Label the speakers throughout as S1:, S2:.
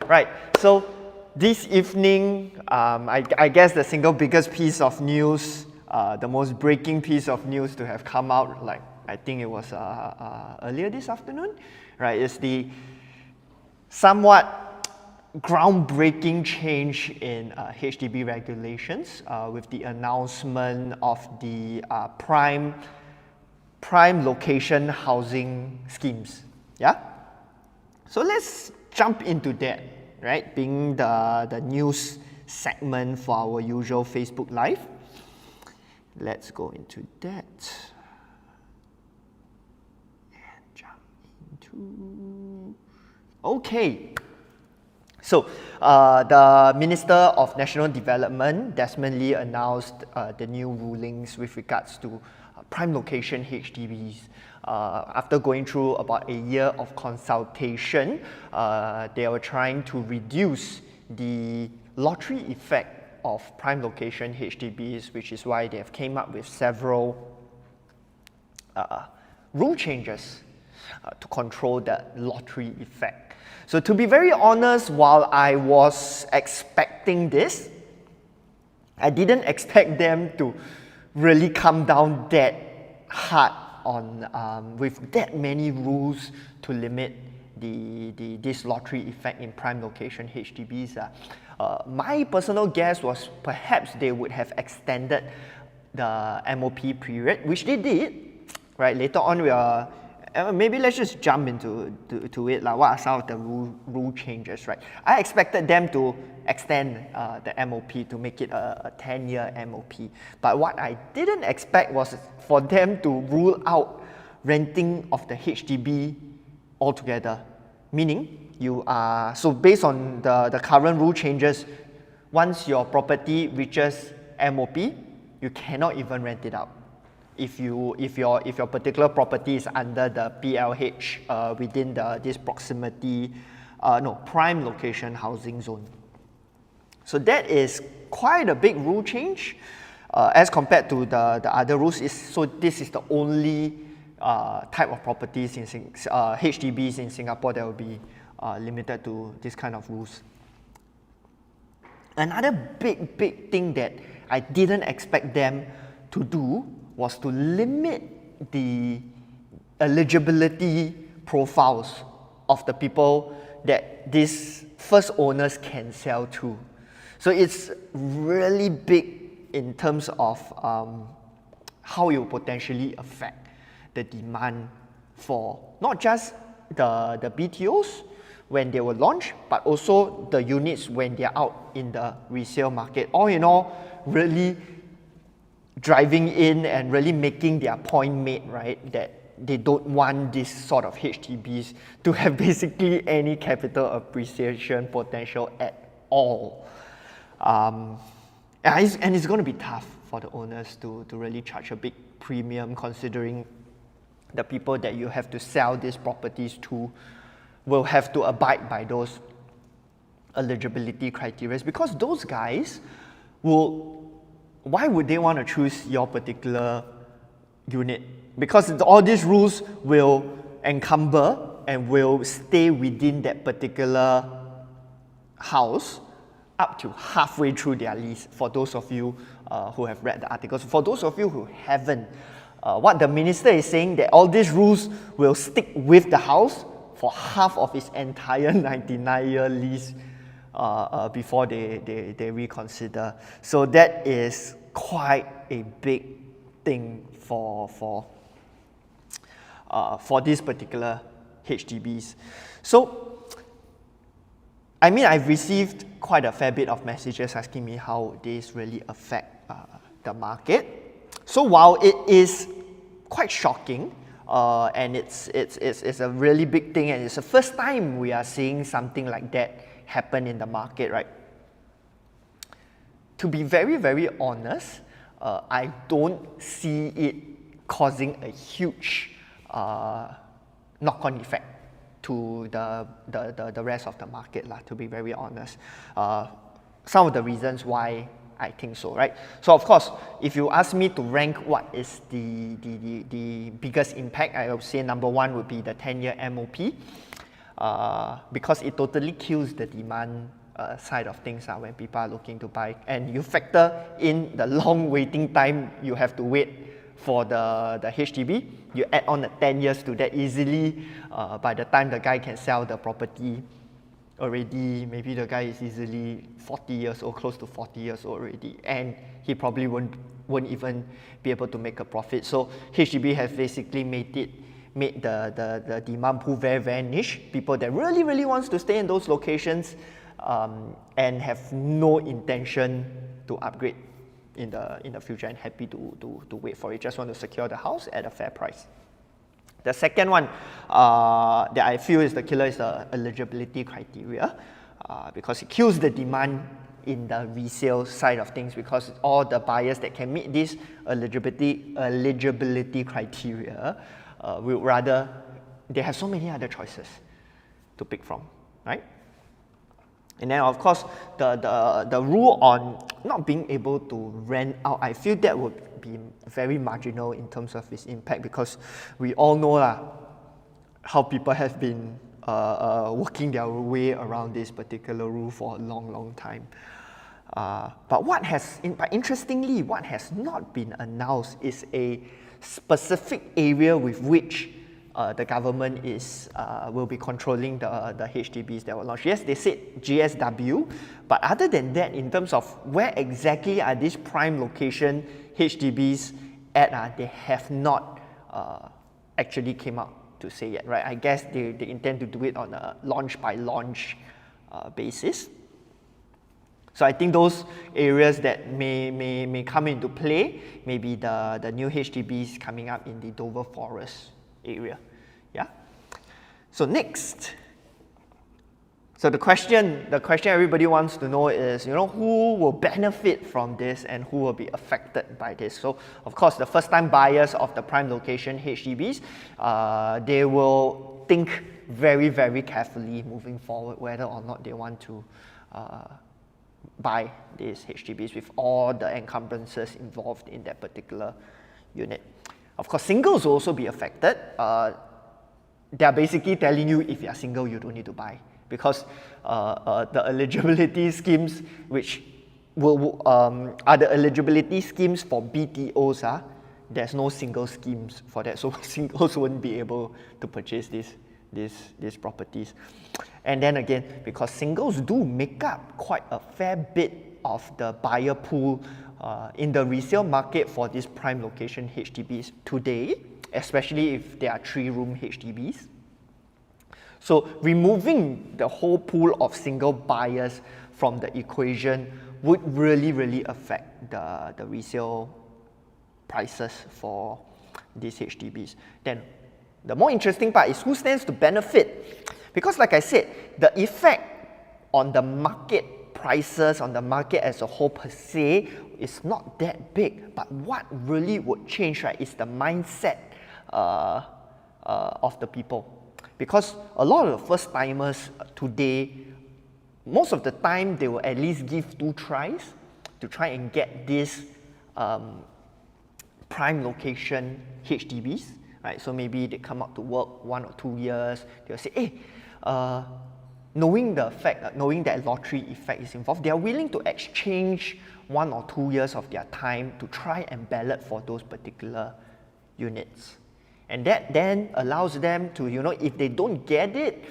S1: right. So this evening, I guess the single biggest piece of news, the most breaking piece of news to have come out, like I think it was earlier this afternoon, right, is the somewhat groundbreaking change in HDB regulations with the announcement of the prime location housing schemes. Yeah? So let's jump into that, right? Being the news segment for our usual Facebook Live. Let's go into that. And jump into... Okay. So, the Minister of National Development, Desmond Lee, announced the new rulings with regards to prime location HDBs. After going through about a year of consultation, they were trying to reduce the lottery effect of prime location HDBs, which is why they have came up with several rule changes to control that lottery effect. So to be very honest, while I was expecting this, I didn't expect them to really come down that hard on with that many rules to limit this lottery effect in prime location HDBs. My personal guess was perhaps they would have extended the MOP period, which they did. Right, later on we are. Maybe let's just jump into it. Like, what are some of the rule changes, right? I expected them to extend the MOP to make it a 10-year MOP. But what I didn't expect was for them to rule out renting of the HDB altogether. Meaning, you are, so based on the current rule changes, once your property reaches MOP, you cannot even rent it out. If your particular property is under the PLH within this prime location housing zone. So that is quite a big rule change as compared to the other rules. So this is the only type of properties in HDBs in Singapore that will be limited to this kind of rules. Another big thing that I didn't expect them to do was to limit the eligibility profiles of the people that these first owners can sell to. So it's really big in terms of how it will potentially affect the demand for not just the BTOs when they will launch, but also the units when they're out in the resale market. All in all, really driving in and really making their point made, right, that they don't want this sort of HDBs to have basically any capital appreciation potential at all. And it's going to be tough for the owners to really charge a big premium, considering the people that you have to sell these properties to will have to abide by those eligibility criteria, because those guys will... Why would they want to choose your particular unit? Because all these rules will encumber and will stay within that particular house up to halfway through their lease, for those of you who have read the articles. For those of you who haven't, what the minister is saying, that all these rules will stick with the house for half of its entire 99-year lease before they reconsider. So that is quite a big thing for these particular HDBs. So, I mean, I've received quite a fair bit of messages asking me how this really affect the market. So while it is quite shocking, and it's a really big thing, and it's the first time we are seeing something like that happen in the market, right? To be very honest, I don't see it causing a huge knock-on effect to the rest of the market, to be very honest. Some of the reasons why I think so, right? So of course, if you ask me to rank what is the biggest impact, I would say number one would be the 10-year MOP. because it totally kills the demand side of things when people are looking to buy. And you factor in the long waiting time you have to wait for the HDB, you add on the 10 years to that easily. By the time the guy can sell the property already, maybe the guy is easily 40 years old, close to 40 years old already, and he probably won't even be able to make a profit. So HDB has basically made the demand pool very, very niche. People that really wants to stay in those locations and have no intention to upgrade in the future and happy to wait for it, just want to secure the house at a fair price. The second one that I feel is the killer is the eligibility criteria, because it kills the demand in the resale side of things, because all the buyers that can meet this eligibility criteria will rather, they have so many other choices to pick from, right? And then of course the rule on not being able to rent out, I feel that would be very marginal in terms of its impact, because we all know how people have been working their way around this particular rule for a long time. But interestingly, what has not been announced is a specific area with which the government will be controlling the HDBs that were launched. Yes, they said GSW, but other than that, in terms of where exactly are these prime location HDBs at, they have not actually came out to say yet, right? I guess they intend to do it on a launch by launch basis. So I think those areas that may come into play, maybe the new HDBs coming up in the Dover Forest area. Yeah. So next, so the question everybody wants to know is, who will benefit from this and who will be affected by this? So of course, the first-time buyers of the prime location HDBs, they will think very carefully moving forward whether or not they want to buy these HDBs with all the encumbrances involved in that particular unit. Of course, singles will also be affected. They are basically telling you if you are single, you don't need to buy, because the eligibility schemes, which are the eligibility schemes for BTOs, there's no single schemes for that, so singles won't be able to purchase these properties. And then again, because singles do make up quite a fair bit of the buyer pool in the resale market for these prime location HDBs today, especially if they are 3-room HDBs. So removing the whole pool of single buyers from the equation would really affect the resale prices for these HDBs. Then the more interesting part is who stands to benefit, because like I said, the effect on the market prices, on the market as a whole per se, is not that big. But what really would change, right, is the mindset of the people. Because a lot of the first-timers today, most of the time, they will at least give 2 tries to try and get this prime location HDBs, right? So maybe they come out to work 1 or 2 years, they'll say, hey, knowing that lottery effect is involved, they are willing to exchange 1 or 2 years of their time to try and ballot for those particular units. And that then allows them to, if they don't get it,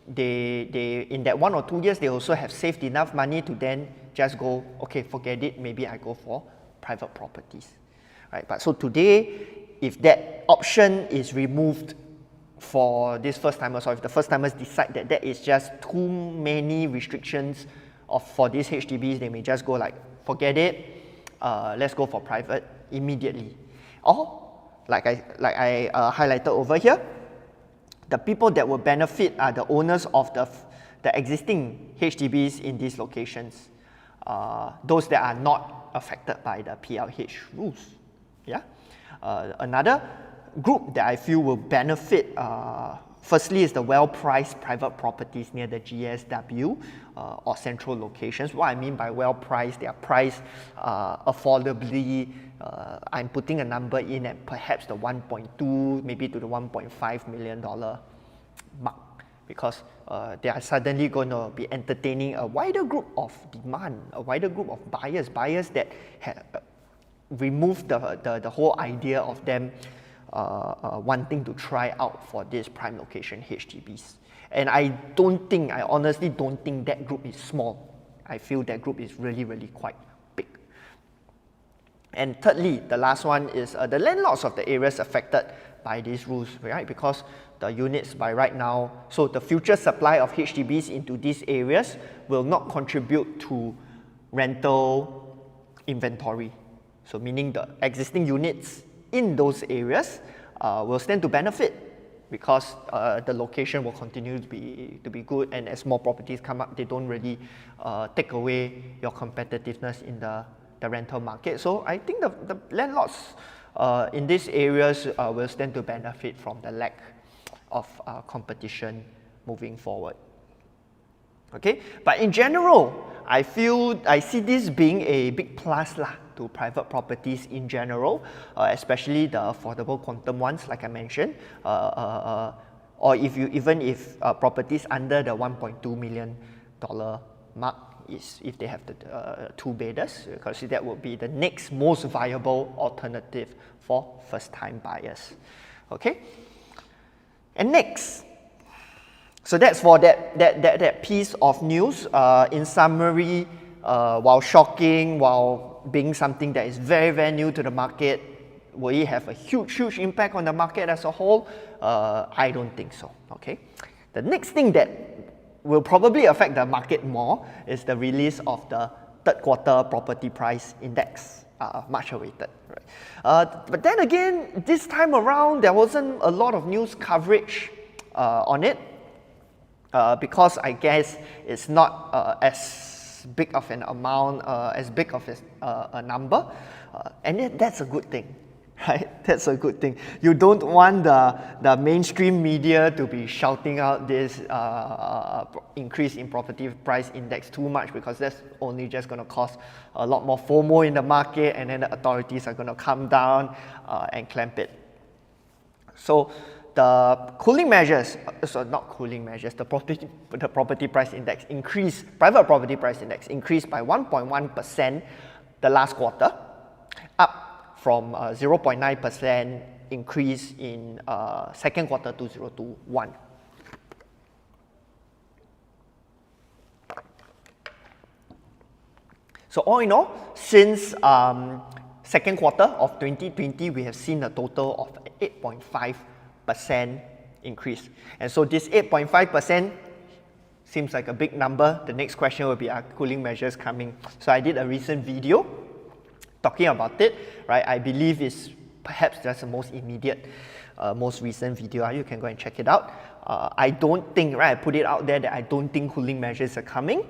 S1: they in that 1 or 2 years, they also have saved enough money to then just go, okay, forget it, maybe I go for private properties, right? But so today, if that option is removed for these first-timers, or if the first-timers decide that that is just too many restrictions for these HDBs, they may just go like, forget it, let's go for private immediately. Or, like I highlighted over here, the people that will benefit are the owners of the existing HDBs in these locations, those that are not affected by the PLH rules. Yeah. Another group that I feel will benefit, firstly, is the well-priced private properties near the GSW or central locations. What I mean by well-priced, they are priced affordably. I'm putting a number in at perhaps the 1.2, maybe to the $1.5 million mark, because they are suddenly going to be entertaining a wider group of demand, a wider group of buyers that remove the whole idea of them wanting to try out for this prime location HDBs. And I honestly don't think that group is small. I feel that group is really, really quite big. And thirdly, the last one is the landlords of the areas affected by these rules, right? Because the units by right now, so the future supply of HDBs into these areas will not contribute to rental inventory. So meaning the existing units in those areas will stand to benefit because the location will continue to be good, and as more properties come up, they don't really take away your competitiveness in the rental market. So I think the landlords in these areas will stand to benefit from the lack of competition moving forward. Okay, but in general, I see this being a big plus to private properties in general, especially the affordable quantum ones, like I mentioned, or even if properties under the $1.2 million mark, if they have the 2 bedders, because that would be the next most viable alternative for first-time buyers. Okay, and next. So that's for that piece of news. In summary, while shocking, while being something that is very, very new to the market, will it have a huge impact on the market as a whole? I don't think so. Okay. The next thing that will probably affect the market more is the release of the third quarter property price index, much awaited. Right? But then again, this time around, there wasn't a lot of news coverage on it. Because I guess it's not as big of an amount, as big of a number, and that's a good thing, right? That's a good thing. You don't want the mainstream media to be shouting out this increase in property price index too much, because that's only just going to cause a lot more FOMO in the market, and then the authorities are going to come down and clamp it. So the cooling measures, the property price index increased, private property price index increased by 1.1% the last quarter, up from 0.9% increase in second quarter 2021. So all in all, since second quarter of 2020, we have seen a total of 8.5% increase. And so this 8.5% seems like a big number. The next question will be, are cooling measures coming? So I did a recent video talking about it, right? I believe it's perhaps just the most immediate, most recent video. You can go and check it out. I don't think, right, I put it out there that I don't think cooling measures are coming.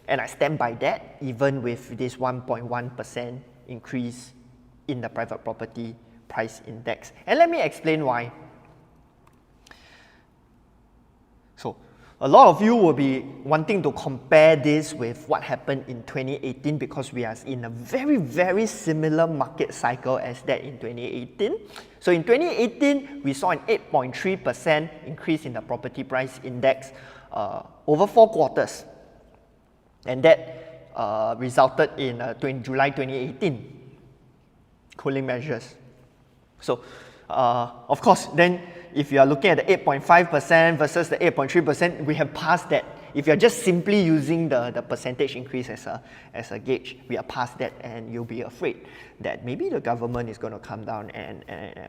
S1: And I stand by that, even with this 1.1% increase in the private property price index. And let me explain why. So a lot of you will be wanting to compare this with what happened in 2018, because we are in a very, very similar market cycle as that in 2018. So in 2018, we saw an 8.3% increase in the property price index over 4 quarters. And that resulted in July 2018 cooling measures. So of course, then if you are looking at the 8.5% versus the 8.3%, we have passed that. If you're just simply using the percentage increase as a gauge, we are past that, and you'll be afraid that maybe the government is going to come down and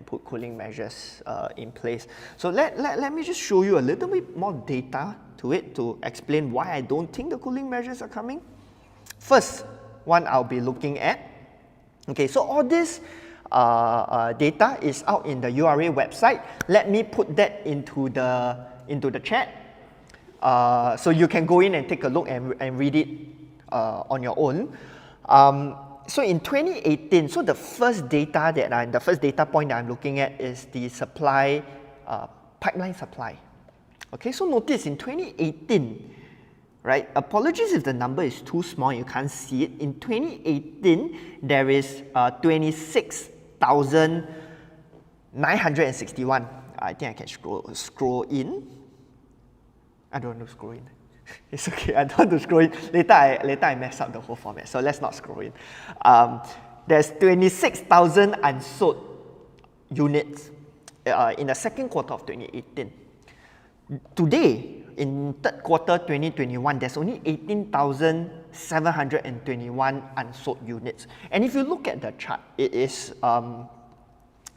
S1: put cooling measures in place. So let me just show you a little bit more data to it to explain why I don't think the cooling measures are coming. First one I'll be looking at, okay, so all this data is out in the URA website. Let me put that into the chat, so you can go in and take a look and read it on your own. So in 2018, so the first data point that I'm looking at is the supply, pipeline supply. Okay, so notice in 2018, right? Apologies if the number is too small, you can't see it. In 2018, there is 26,961. I think I can scroll in. I don't want to scroll in. It's okay, I don't want to scroll in. Later I mess up the whole format, so let's not scroll in. There's 26,000 unsold units in the second quarter of 2018. Today, in third quarter 2021, there's only 18,721 unsold units. And if you look at the chart, it is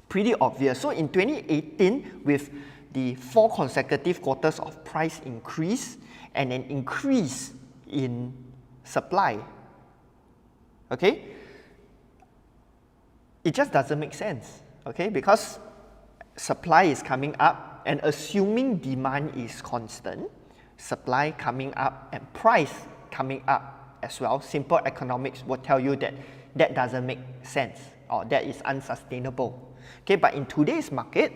S1: pretty obvious. So in 2018, with the 4 consecutive quarters of price increase and an increase in supply, okay, it just doesn't make sense, okay, because supply is coming up, and assuming demand is constant, supply coming up and price coming up as well, simple economics will tell you that that doesn't make sense or that is unsustainable. Okay, but in today's market,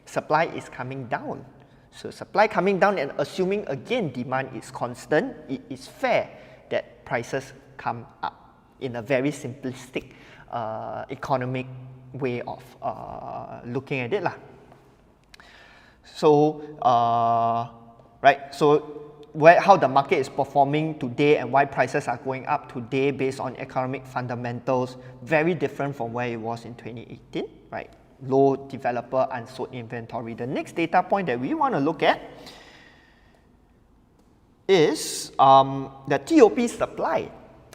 S1: supply is coming down. So supply coming down and assuming again demand is constant, it is fair that prices come up in a very simplistic economic way of looking at it lah. So, how the market is performing today and why prices are going up today based on economic fundamentals, very different from where it was in 2018, right? Low developer unsold inventory. The next data point that we want to look at is the TOP supply,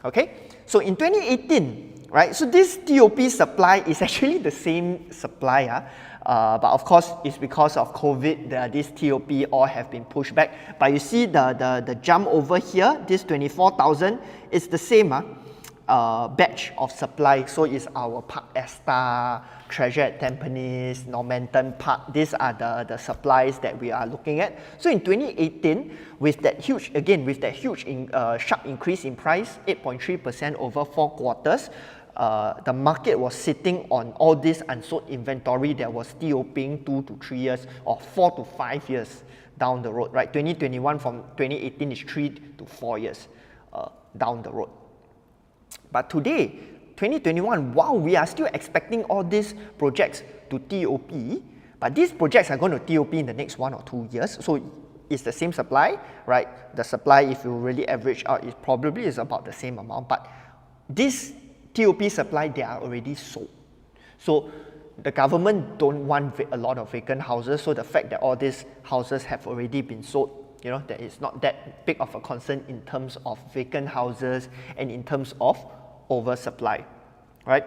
S1: okay? So in 2018, right, so this TOP supply is actually the same supply, but of course it's because of COVID, this TOP all have been pushed back. But you see the jump over here, this 24,000 is the same batch of supply. So it's our Park Esta, Treasure at Tampines, Normanton Park. These are the supplies that we are looking at. So in 2018, with that huge, sharp increase in price, 8.3% over 4 quarters, the market was sitting on all this unsold inventory that was TOPing 2 to 3 years or 4 to 5 years down the road, right? 2021 from 2018 is 3 to 4 years down the road. But today, 2021, wow, we are still expecting all these projects to TOP, but these projects are going to TOP in the next 1 or 2 years. So it's the same supply, right? The supply, if you really average out, it probably is about the same amount, but this TOP supply, they are already sold. So the government don't want a lot of vacant houses, so the fact that all these houses have already been sold, you know, that is not that big of a concern in terms of vacant houses and in terms of oversupply, right?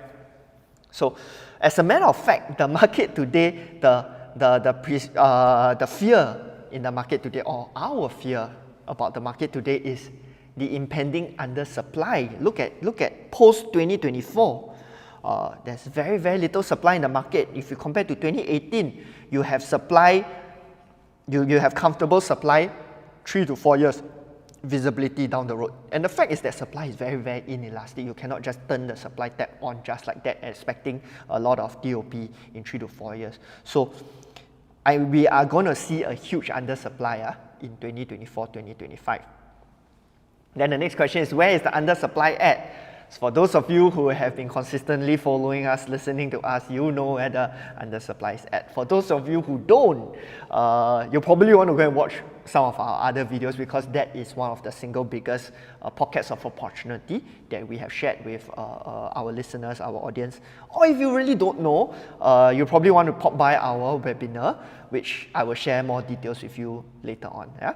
S1: So as a matter of fact, the market today, the fear in the market today, or our fear about the market today, is the impending undersupply. Look at post 2024. There's very, very little supply in the market. If you compare to 2018, you have supply, you have comfortable supply, 3 to 4 years visibility down the road. And the fact is that supply is very, very inelastic. You cannot just turn the supply tap on just like that, expecting a lot of TOP in 3 to 4 years. So we are going to see a huge undersupply in 2024, 2025. Then the next question is, where is the undersupply at? So for those of you who have been consistently following us, listening to us, you know where the undersupply is at. For those of you who don't, you probably want to go and watch some of our other videos, because that is one of the single biggest pockets of opportunity that we have shared with our listeners, our audience. Or if you really don't know, you probably want to pop by our webinar, which I will share more details with you later on. Yeah?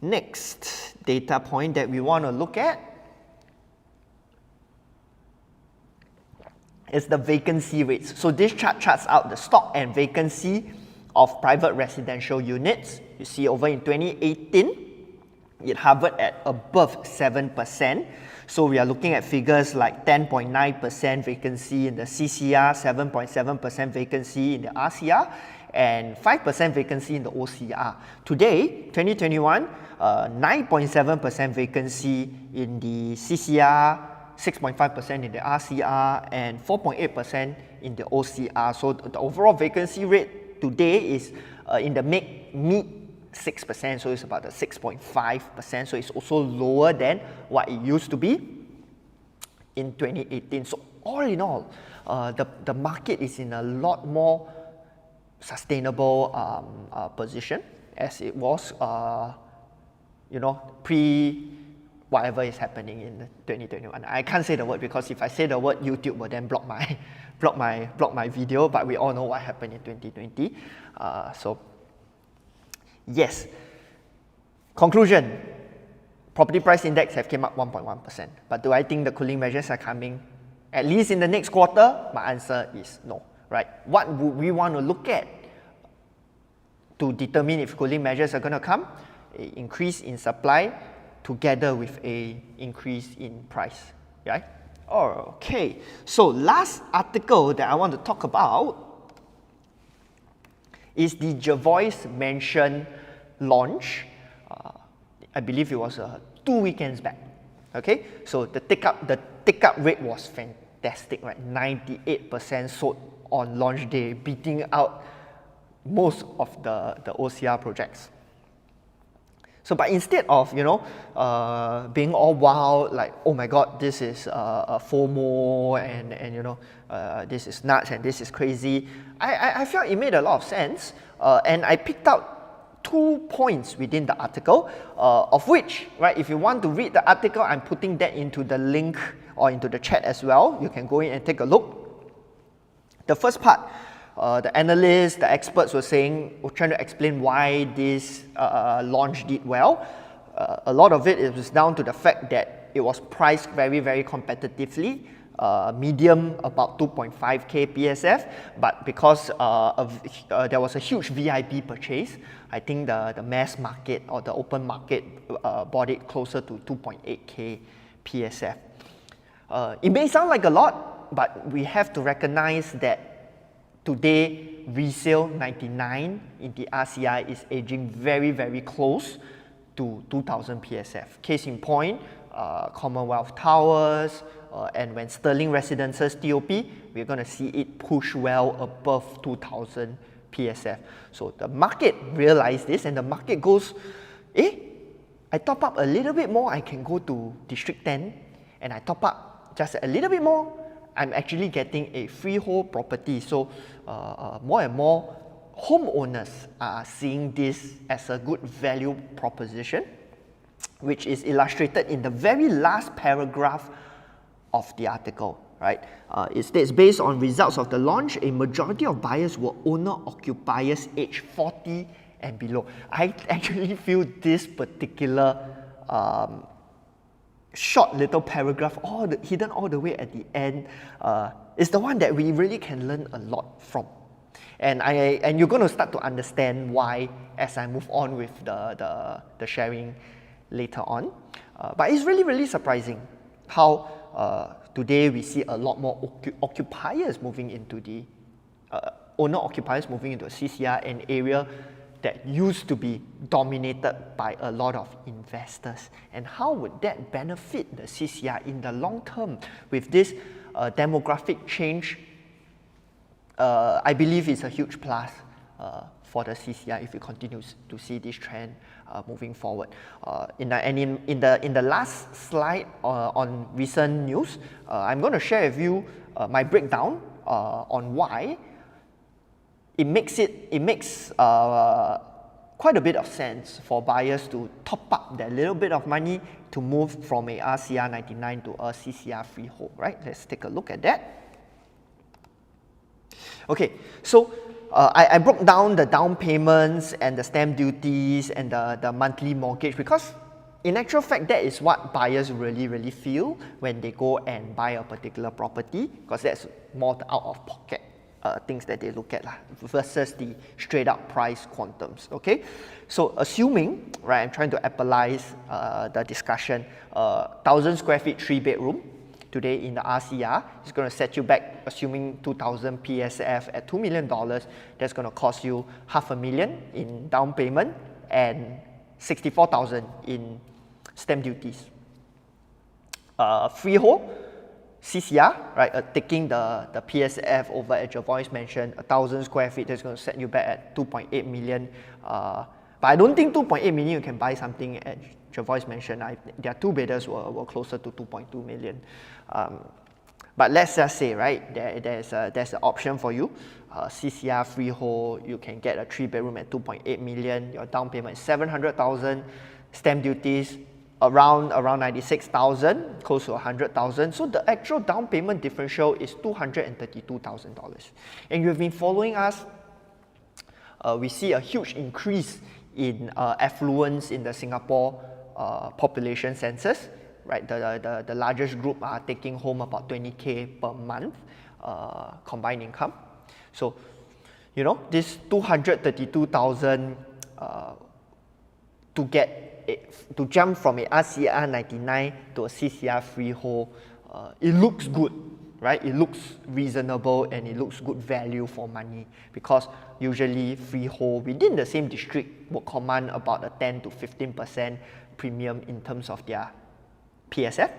S1: Next data point that we want to look at is the vacancy rates. So this chart charts out the stock and vacancy of private residential units. You see over in 2018, it hovered at above 7%. So we are looking at figures like 10.9% vacancy in the CCR, 7.7% vacancy in the RCR, and 5% vacancy in the OCR. Today, 2021, 9.7% vacancy in the CCR, 6.5% in the RCR, and 4.8% in the OCR. So the overall vacancy rate today is in the mid 6%, so it's about the 6.5%. So it's also lower than what it used to be in 2018. So all in all, the market is in a lot more sustainable position as it was, pre whatever is happening in 2021. I can't say the word because if I say the word, YouTube will then block my video. But we all know what happened in 2020. So yes. Conclusion: property price index have came up 1.1%. But do I think the cooling measures are coming at least in the next quarter? My answer is no. Right? What would we want to look at to determine if cooling measures are going to come? An increase in supply together with a increase in price. Right? Okay. So last article that I want to talk about is the Jervois mentioned launch. I believe it was 2 weekends back. Okay, so the take-up rate was fantastic, right? 98% sold on launch day, beating out most of the OCR projects. So, but instead of being all wild, like, oh my God, this is a FOMO and this is nuts and this is crazy, I felt it made a lot of sense, and I picked out 2 points within the article, of which, right, if you want to read the article, I'm putting that into the link or into the chat as well. You can go in and take a look. The first part, the analysts, the experts were trying to explain why this launch did well. A lot of it was down to the fact that it was priced very, very competitively. Medium about 2.5K PSF, but because there was a huge VIP purchase, I think the mass market or the open market bought it closer to 2.8K PSF. It may sound like a lot, but we have to recognize that today resale 99 in the RCI is aging very, very close to 2000 PSF. Case in point, Commonwealth Towers, and when Sterling Residences TOP, we're going to see it push well above 2000 PSF. So the market realized this, and the market goes, I top up a little bit more, I can go to District 10, and I top up just a little bit more, I'm actually getting a freehold property. So more and more homeowners are seeing this as a good value proposition, which is illustrated in the very last paragraph of the article. Right? It states, based on results of the launch, a majority of buyers were owner-occupiers aged 40 and below. I actually feel this particular short little paragraph, hidden all the way at the end, is the one that we really can learn a lot from. And you're going to start to understand why as I move on with the sharing later on. But it's really, really surprising how today we see a lot more occupiers moving into the owner-occupiers moving into a CCR, an area that used to be dominated by a lot of investors. And how would that benefit the CCR in the long term with this demographic change? I believe it's a huge plus for the CCR if we continue to see this trend moving forward. In the last slide on recent news, I'm going to share with you my breakdown on why it makes quite a bit of sense for buyers to top up that little bit of money to move from a RCR 99 to a CCR freehold, right? Let's take a look at that. Okay, so I broke down the down payments and the stamp duties and the monthly mortgage, because in actual fact, that is what buyers really, really feel when they go and buy a particular property, because that's more the out-of-pocket things that they look at versus the straight-up price quantums. Okay, so assuming, right, I'm trying to appleize the discussion, 1,000 square feet, 3-bedroom. Today in the RCR, it's going to set you back, assuming 2,000 PSF at $2 million, that's going to cost you $500,000 in down payment and $64,000 in stamp duties. Freehold, CCR, right, taking the PSF over at Jervois mentioned, 1,000 square feet, that's going to set you back at 2.8 million. But I don't think 2.8 million you can buy something at Jervois mentioned. Their two bidders were closer to 2.2 million. But let's just say, right, there's an option for you. CCR freehold, you can get a 3-bedroom at 2.8 million. Your down payment is 700,000. Stamp duties around 96,000, close to 100,000. So the actual down payment differential is $232,000. And you've been following us. We see a huge increase in affluence in the Singapore population census. Right, the largest group are taking home about 20K per month combined income. So, you know, this 232,000 to jump from a RCR 99 to a CCR freehold, it looks good, right? It looks reasonable and it looks good value for money, because usually freehold within the same district will command about a 10 to 15% premium in terms of their PSF,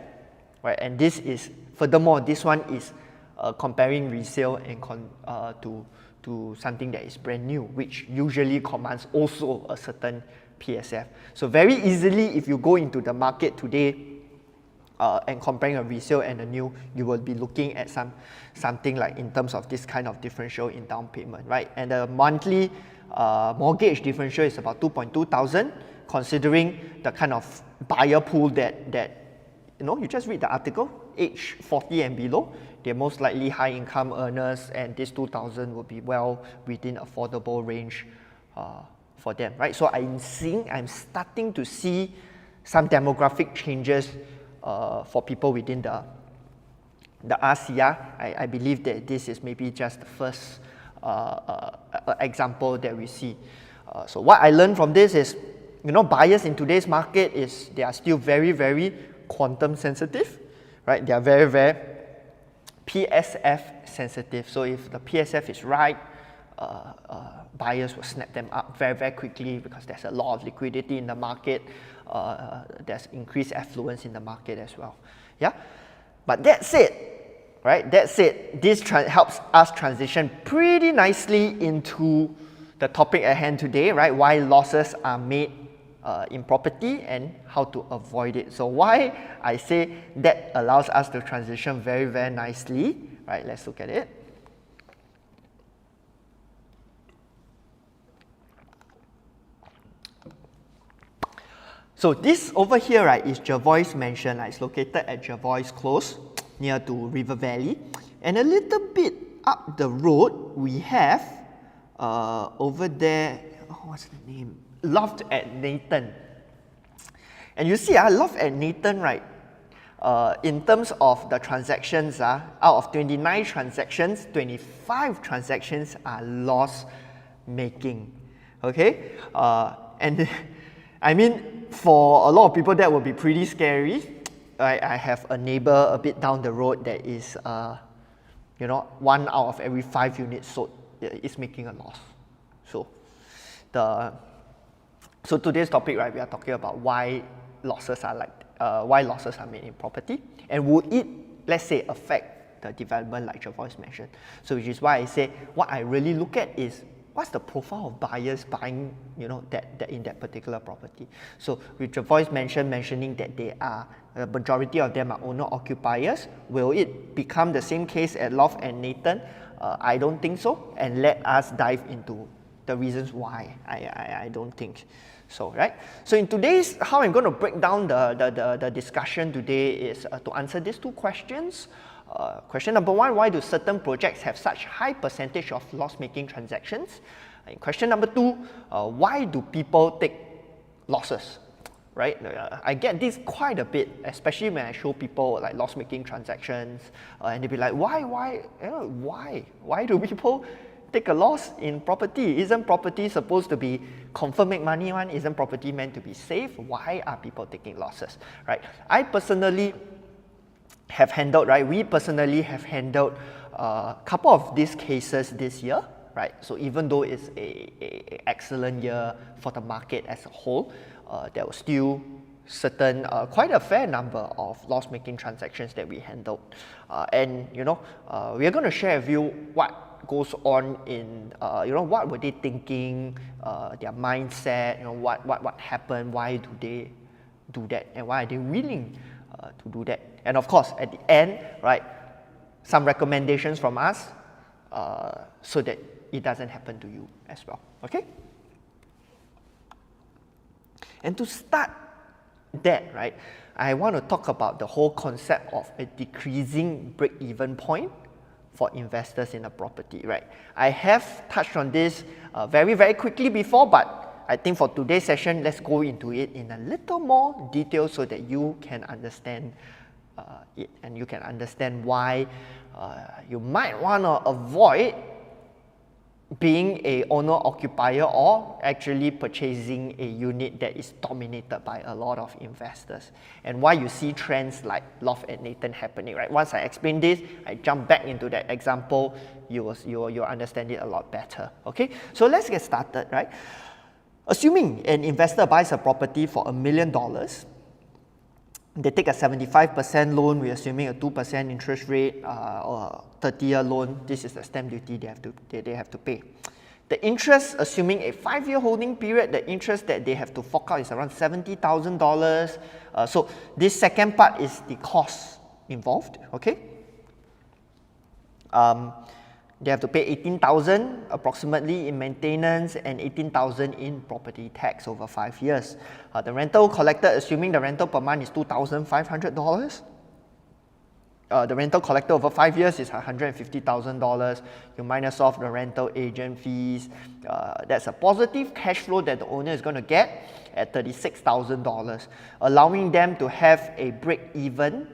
S1: right? And this is, furthermore, this one is comparing resale and to something that is brand new, which usually commands also a certain PSF. So very easily, if you go into the market today and comparing a resale and a new, you will be looking at something like in terms of this kind of differential in down payment, right? And the monthly mortgage differential is about 2,200, considering the kind of buyer pool that you know, you just read the article, age 40 and below, they're most likely high income earners, and this 2,000 will be well within affordable range for them, right? So I'm starting to see some demographic changes for people within the RCR. I believe that this is maybe just the first example that we see. So what I learned from this is, you know, buyers in today's market they are still very, very quantum sensitive, right? They are very, very PSF sensitive. So if the PSF is right, buyers will snap them up very, very quickly, because there's a lot of liquidity in the market. There's increased affluence in the market as well. Yeah, but that said, right? That said, this helps us transition pretty nicely into the topic at hand today, right? Why losses are made in property and how to avoid it. So why I say that allows us to transition very, very nicely, right? Let's look at it. So this over here, right, is Jervois Mansion. Right? It's located at Jervois Close, near to River Valley. And a little bit up the road, we have over there, what's the name? Loft at Nathan. And you see, Loft at Nathan, right, in terms of the transactions, out of 29 transactions, 25 transactions are loss making. Okay? And I mean, for a lot of people, that will be pretty scary. I have a neighbor a bit down the road that is, you know, 1 out of every 5 units sold is making a loss. So today's topic, right, we are talking about why losses are made in property, and would it, let's say, affect the development like Jervois mentioned. So which is why I say what I really look at is what's the profile of buyers buying, you know, that in that particular property. So with Jervois mentioning that the majority of them are owner-occupiers, will it become the same case at Loft and Nathan? I don't think so, and let us dive into the reasons why I don't think so, right? So in today's, how I'm going to break down the discussion today is to answer these 2 questions. Question number 1, why do certain projects have such high percentage of loss-making transactions? And question number 2, why do people take losses? Right? I get this quite a bit, especially when I show people like loss-making transactions, and they'll be like, why do people take a loss in property? Isn't property supposed to be confirm make money one? Isn't property meant to be safe? Why are people taking losses, right? I personally have handled, right? We personally have handled a couple of these cases this year, right? So even though it's a excellent year for the market as a whole, there was still certain, quite a fair number of loss-making transactions that we handled. And, you know, we are going to share with you what goes on in, you know, what were they thinking, their mindset, you know, what happened, why do they do that, and why are they willing to do that. And of course, at the end, right, some recommendations from us so that it doesn't happen to you as well, okay? And to start that, right, I want to talk about the whole concept of a decreasing break-even point for investors in a property, right? I have touched on this very, very quickly before, but I think for today's session, let's go into it in a little more detail so that you can understand it and you can understand why you might want to avoid being a owner-occupier or actually purchasing a unit that is dominated by a lot of investors, and why you see trends like Loft at Nathan happening, right? Once I explain this, I jump back into that example, you'll understand it a lot better, okay? So let's get started, right? Assuming an investor buys a property for $1 million, they take a 75% loan, we're assuming a 2% interest rate or 30-year loan. This is the stamp duty they have to pay. The interest, assuming a 5-year holding period, the interest that they have to fork out is around $70,000. So this second part is the cost involved, okay? They have to pay $18,000 approximately in maintenance and $18,000 in property tax over 5 years. The rental collected, assuming the rental per month is $2,500, the rental collected over 5 years is $150,000. You minus off the rental agent fees. That's a positive cash flow that the owner is going to get at $36,000, allowing them to have a break even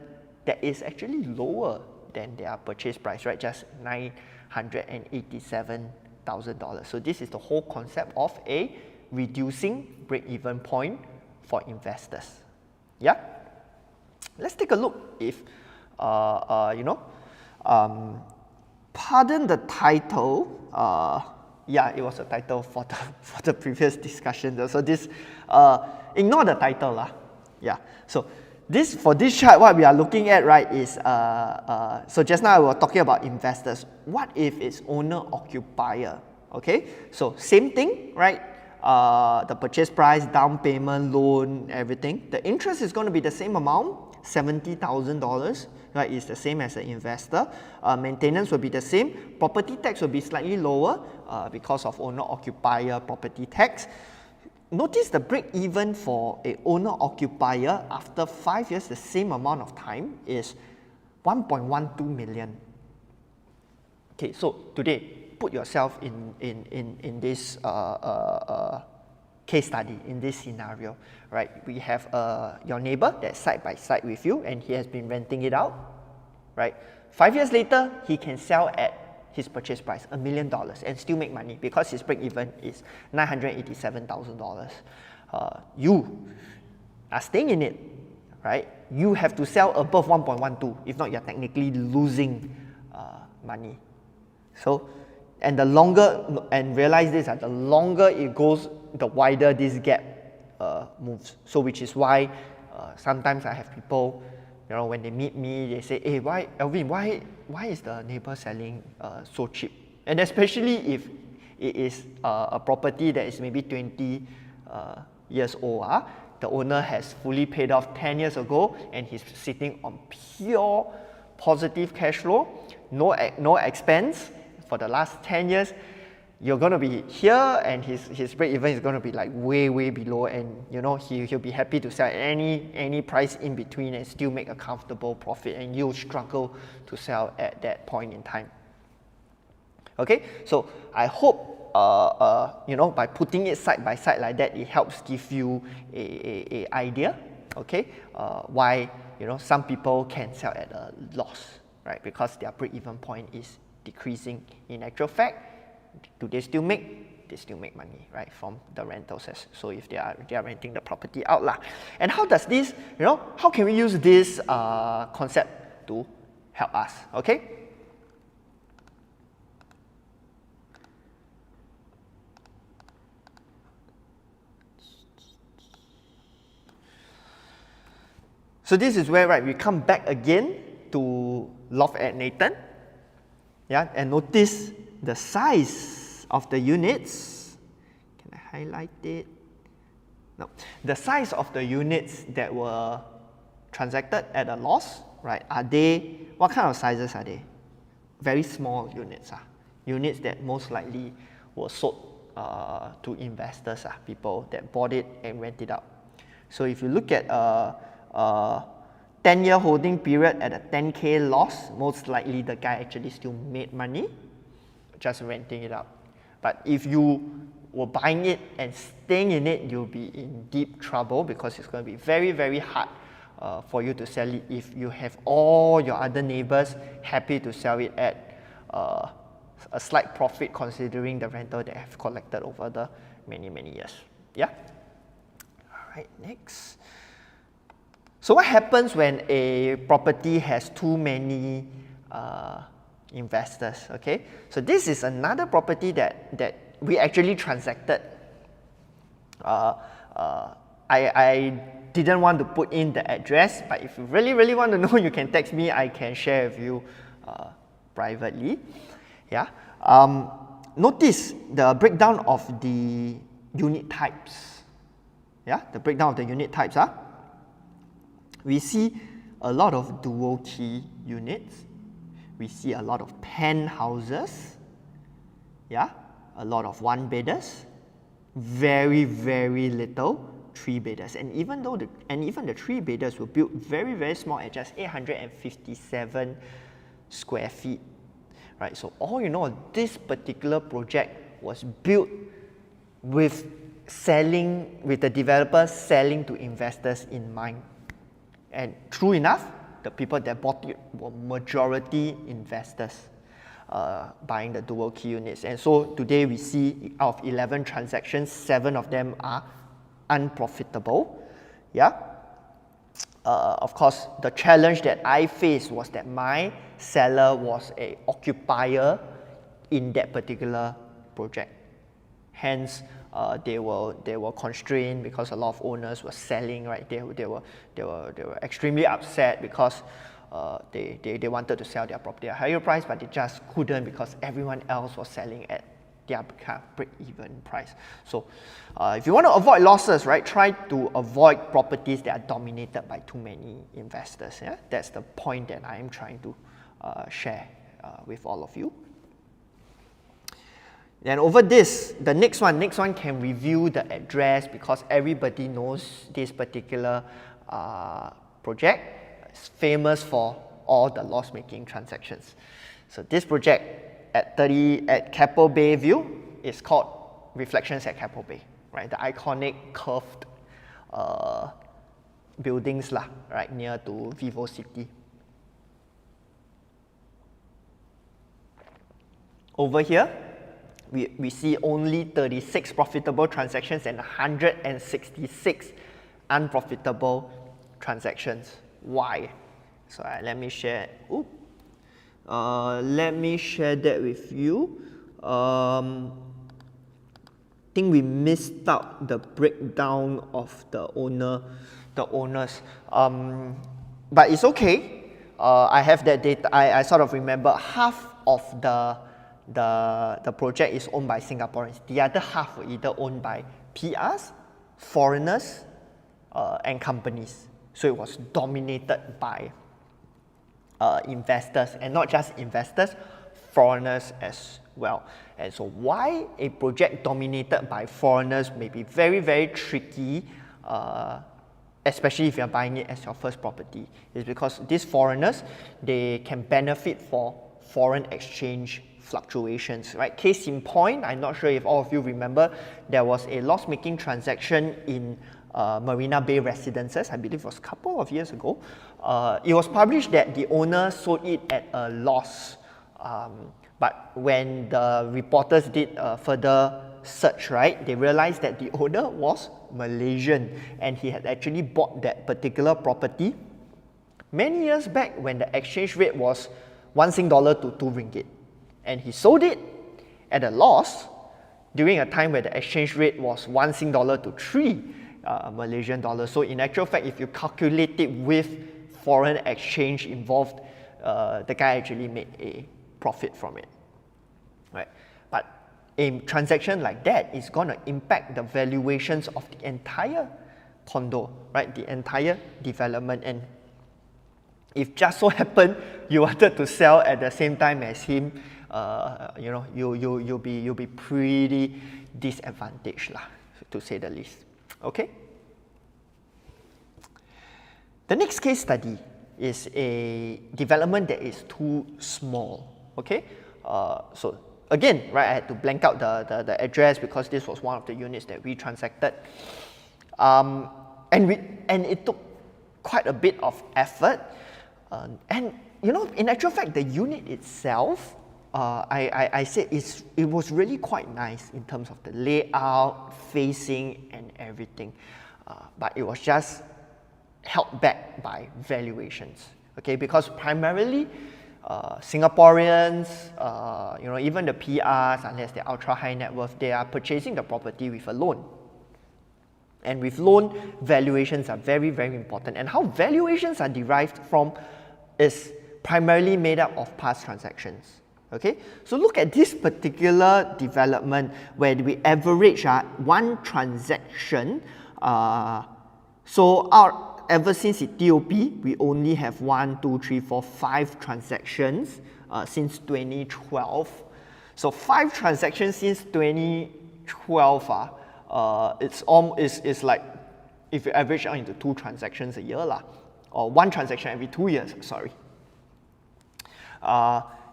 S1: that is actually lower than their purchase price, right? Just $987,000. So this is the whole concept of a reducing break-even point for investors. Yeah. Let's take a look. If pardon the title. Yeah, it was a title for the previous discussion. So this ignore the title lah. Yeah. So for this chart, what we are looking at, right, is so just now we were talking about investors. What if it's owner-occupier? Okay, so same thing, right? The purchase price, down payment, loan, everything. The interest is going to be the same amount, $70,000, right? It's the same as an investor. Maintenance will be the same. Property tax will be slightly lower because of owner-occupier property tax. Notice the break even for a owner-occupier after 5 years, the same amount of time, is 1.12 million. Okay, so today, put yourself in this case study, in this scenario, right? We have your neighbor that's side by side with you, and he has been renting it out, right? 5 years later, he can sell at his purchase price, $1 million, and still make money because his break even is $987,000. You are staying in it, right? You have to sell above 1.12. If not, you're technically losing money. So, and the longer, and realize this, the longer it goes, the wider this gap moves. So, which is why sometimes I have people, when they meet me, they say, "Hey, why, Alvin? Why is the neighbor selling so cheap?" And especially if it is a property that is maybe 20 years old. The owner has fully paid off 10 years ago, and he's sitting on pure positive cash flow, no expense for the last 10 years. You're going to be here, and his break even is going to be like way below, and he'll be happy to sell any price in between and still make a comfortable profit, and you'll struggle to sell at that point in time. Okay, so I hope by putting it side by side like that, it helps give you a idea. Okay, why some people can sell at a loss, right? Because their break even point is decreasing. In actual fact, do they still make? They still make money, right, from the rentals. So if they are renting the property out lah. And how does this, how can we use this concept to help us? Okay. So this is where, right, we come back again to Loft at Nathan. Yeah, and notice the size of the units. Can I highlight it? No. The size of the units that were transacted at a loss, right? What kind of sizes are they? very small units, units that most likely were sold to investors, people that bought it and rent it out. So if you look at a 10-year holding period at a 10K loss, most likely the guy actually still made money just renting it out. But if you were buying it and staying in it, you'll be in deep trouble because it's going to be very, very hard for you to sell it if you have all your other neighbors happy to sell it at a slight profit considering the rental they have collected over the many, many years. Yeah? All right, next. So what happens when a property has too many investors? Okay, so this is another property that we actually transacted. I didn't want to put in the address, but if you really want to know, you can text me. I can share with you privately. Yeah. Notice the breakdown of the unit types. Yeah, the breakdown of the unit types. We see a lot of dual key units. We see a lot of penthouses. Yeah, a lot of one-bedders. Very, very little three-bedders. And even the three-bedders were built very, very small at just 857 square feet. Right, so all you know, this particular project was built with the developers selling to investors in mind. And true enough, the people that bought it were majority investors buying the dual key units. And so today we see out of 11 transactions, 7 of them are unprofitable. Yeah. Of course, the challenge that I faced was that my seller was an occupier in that particular project. Hence, they were constrained because a lot of owners were selling. Right, they were extremely upset because they wanted to sell their property at a higher price, but they just couldn't because everyone else was selling at their break-even price. So if you want to avoid losses, right, try to avoid properties that are dominated by too many investors. Yeah? That's the point that I am trying to share with all of you. Then over this, the next one can review the address because everybody knows this particular project. It's famous for all the loss-making transactions. So this project at Keppel Bay View is called Reflections at Keppel Bay, right? The iconic curved buildings right near to Vivo City. Over here, we see only 36 profitable transactions and 166 unprofitable transactions. Why? So let me share. Let me share that with you. I think we missed out the breakdown of the owners. But it's okay. I have that data. I sort of remember half of the project is owned by Singaporeans. The other half were either owned by PRs, foreigners, and companies. So it was dominated by investors, and not just investors, foreigners as well. And so why a project dominated by foreigners may be very, very tricky, especially if you're buying it as your first property, is because these foreigners, they can benefit for foreign exchange fluctuations, right? Case in point, I'm not sure if all of you remember, there was a loss-making transaction in Marina Bay Residences, I believe it was a couple of years ago. It was published that the owner sold it at a loss. But when the reporters did further search, right, they realized that the owner was Malaysian and he had actually bought that particular property many years back when the exchange rate was $1 to 2 ringgit. And he sold it at a loss during a time where the exchange rate was $1 to 3 Malaysian dollars. So in actual fact, if you calculate it with foreign exchange involved, the guy actually made a profit from it, right? But a transaction like that is going to impact the valuations of the entire condo, right? The entire development. And if just so happened you wanted to sell at the same time as him, you know, you'll be pretty disadvantaged lah, to say the least. Okay. The next case study is a development that is too small. Okay. So again, right, I had to blank out the address because this was one of the units that we transacted, and it took quite a bit of effort, and you know, in actual fact, the unit itself, I said it was really quite nice in terms of the layout, facing, and everything, but it was just held back by valuations. Okay, because primarily Singaporeans, you know, even the PRs, unless they're ultra high net worth, they are purchasing the property with a loan. And with loan, valuations are very, very important. And how valuations are derived from is primarily made up of past transactions. Okay, so look at this particular development where we average one transaction. Ever since it TOP, we only have 5 transactions since 2012. So 5 transactions since 2012, it's like if you average out into 2 transactions a year lah, or 1 transaction every 2 years. Sorry.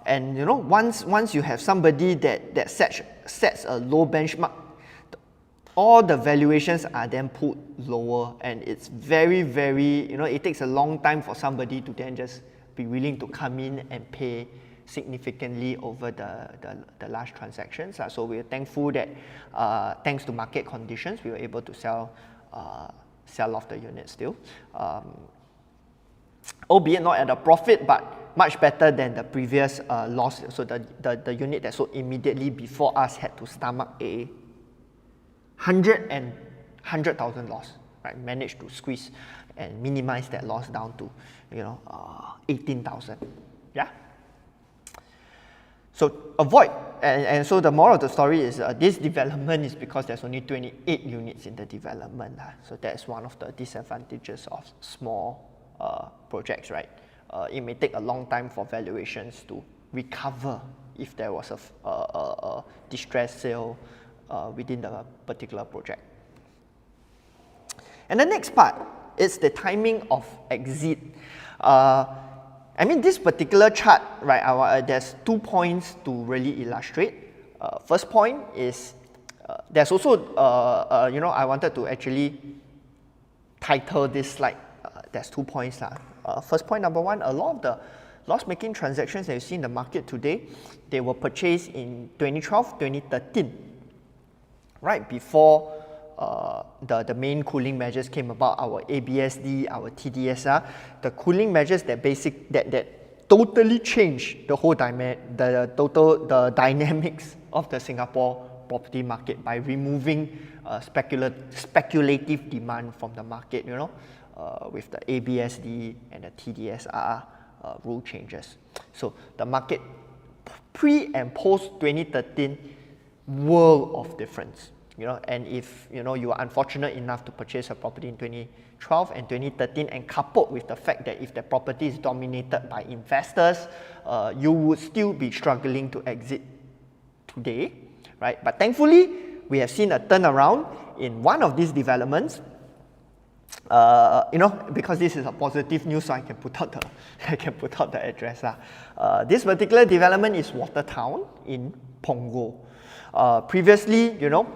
S1: And you know, once you have somebody that sets a low benchmark, all the valuations are then put lower, and it's very, very, you know, it takes a long time for somebody to then just be willing to come in and pay significantly over the large transactions. So we're thankful that thanks to market conditions, we were able to sell off the unit still, albeit not at a profit, but much better than the previous loss. So the unit that sold immediately before us had to stomach a 100,000 loss, right? Managed to squeeze and minimize that loss down to, you know, 18,000. Yeah. So avoid, and so the moral of the story is this development is because there's only 28 units in the development. So that's one of the disadvantages of small projects, right? It may take a long time for valuations to recover if there was a distressed sale within the particular project. And the next part is the timing of exit. I mean, this particular chart, right, there's 2 points to really illustrate. First point is, there's also, you know, I wanted to actually title this slide, there's 2 points. First point, number 1, a lot of the loss-making transactions that you see in the market today, they were purchased in 2012, 2013. Right before the main cooling measures came about, our ABSD, our TDSR, the cooling measures that totally changed the whole the dynamics of the Singapore property market by removing speculative demand from the market, you know, with the ABSD and the TDSR rule changes. So the market pre and post 2013, world of difference, you know. And if, you know, you are unfortunate enough to purchase a property in 2012 and 2013, and coupled with the fact that if the property is dominated by investors, you would still be struggling to exit today, right? But thankfully, we have seen a turnaround in one of these developments. You know, because this is a positive news, so I can put out the address. This particular development is Watertown in Punggol. Previously, you know,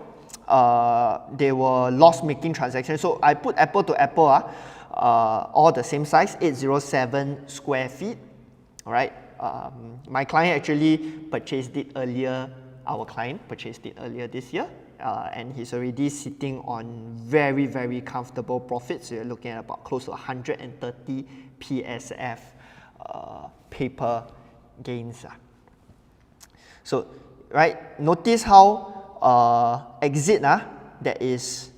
S1: they were loss-making transactions. So I put apple to apple, all the same size, 807 square feet. All right. My client actually purchased it earlier. Our client purchased it earlier this year, and he's already sitting on very, very comfortable profits. So you're looking at about close to 130 PSF paper gains. So, right, notice how exit that is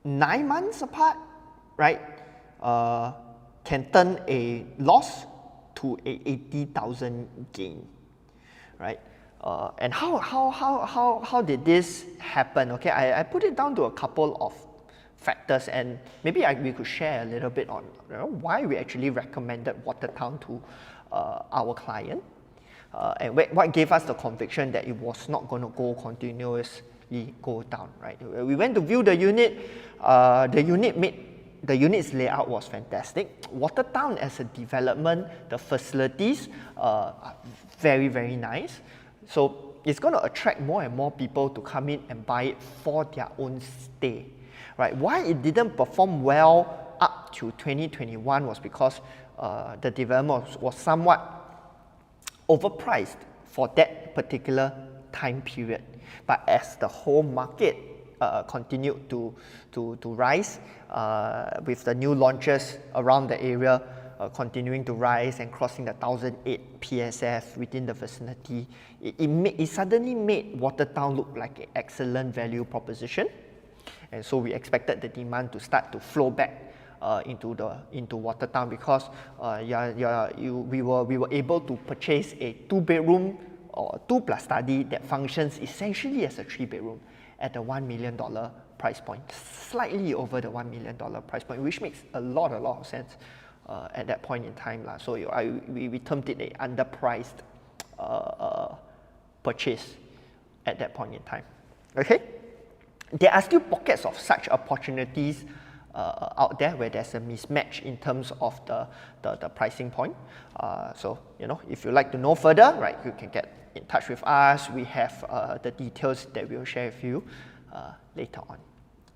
S1: 9 months apart, right, can turn a loss to a 80,000 gain, right? And how did this happen? Okay, I put it down to a couple of factors, and maybe we could share a little bit on why we actually recommended Watertown to our client, and what gave us the conviction that it was not going to go continuously go down, right? We went to view the unit. The unit's layout was fantastic. Watertown as a development, the facilities are very, very nice. So it's going to attract more and more people to come in and buy it for their own stay, right? Why it didn't perform well up to 2021 was because the development was somewhat overpriced for that particular time period. But as the whole market continued to rise, with the new launches around the area continuing to rise and crossing the 1,008 PSF within the vicinity, it suddenly made Watertown look like an excellent value proposition. And so we expected the demand to start to flow back into Watertown, because we were able to purchase a 2-bedroom or 2+ study that functions essentially as a 3-bedroom at the $1 million price point, slightly over the $1 million price point, which makes a lot of sense at that point in time. So we termed it an underpriced purchase at that point in time. Okay, there are still pockets of such opportunities out there where there's a mismatch in terms of the pricing point. So if you'd like to know further, right, you can get in touch with us. We have the details that we'll share with you later on.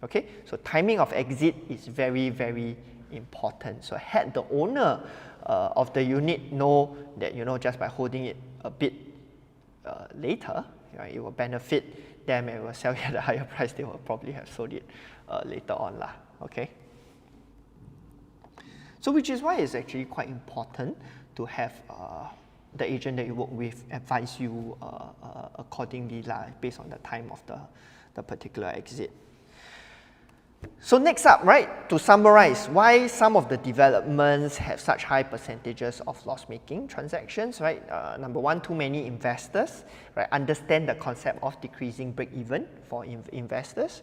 S1: Okay, so timing of exit is very, very important. So had the owner of the unit know that just by holding it a bit later, right, it will benefit them and will sell it at a higher price, they will probably have sold it later on lah. Okay, so which is why it's actually quite important to have the agent that you work with advise you accordingly based on the time of the particular exit. So next up, right, to summarize why some of the developments have such high percentages of loss-making transactions, right? Number one, too many investors, right? Understand the concept of decreasing break-even for investors.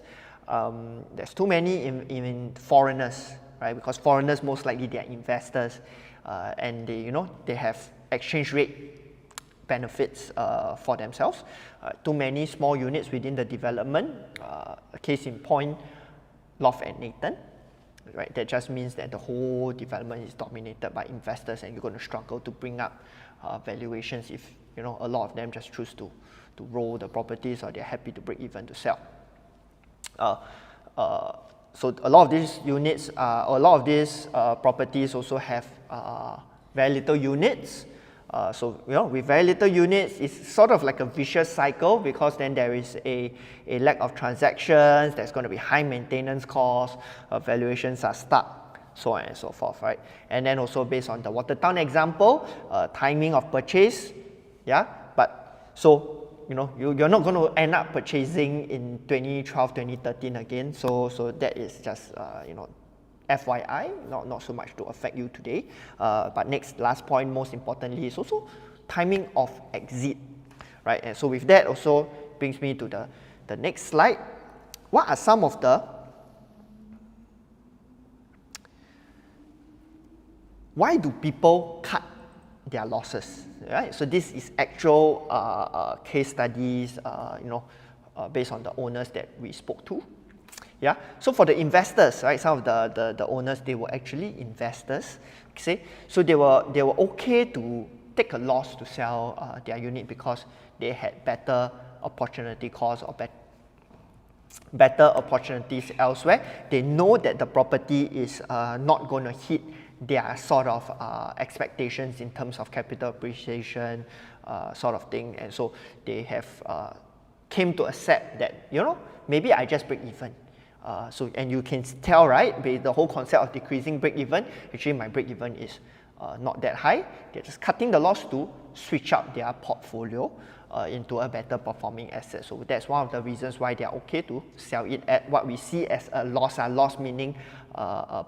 S1: There's too many in foreigners, right? Because foreigners, most likely, they are investors, and they have exchange rate benefits for themselves. Too many small units within the development. A case in point, Loft and Nathan, right? That just means that the whole development is dominated by investors, and you're going to struggle to bring up valuations if a lot of them just choose to roll the properties, or they're happy to break even to sell. So a lot of these units, a lot of these properties also have very little units. So with very little units, it's sort of like a vicious cycle, because then there is a lack of transactions, there's going to be high maintenance costs, valuations are stuck, so on and so forth, right? And then also based on the Watertown example, timing of purchase, yeah, but so you're not going to end up purchasing in 2012, 2013 again, so that is just FYI, not so much to affect you today. But last point, most importantly, is also timing of exit, right? And so with that also brings me to the next slide. What are some of why do people cut their losses, right? So this is actual case studies, based on the owners that we spoke to. Yeah, so for the investors, right, some of the owners, they were actually investors, okay? So they were okay to take a loss to sell their unit because they had better opportunity costs or better opportunities elsewhere. They know that the property is not going to hit their sort of expectations in terms of capital appreciation, sort of thing, and so they have came to accept that maybe I just break even. And you can tell, right, the whole concept of decreasing break-even, actually my break-even is not that high. They're just cutting the loss to switch up their portfolio into a better performing asset. So that's one of the reasons why they're okay to sell it at what we see as a loss. Loss meaning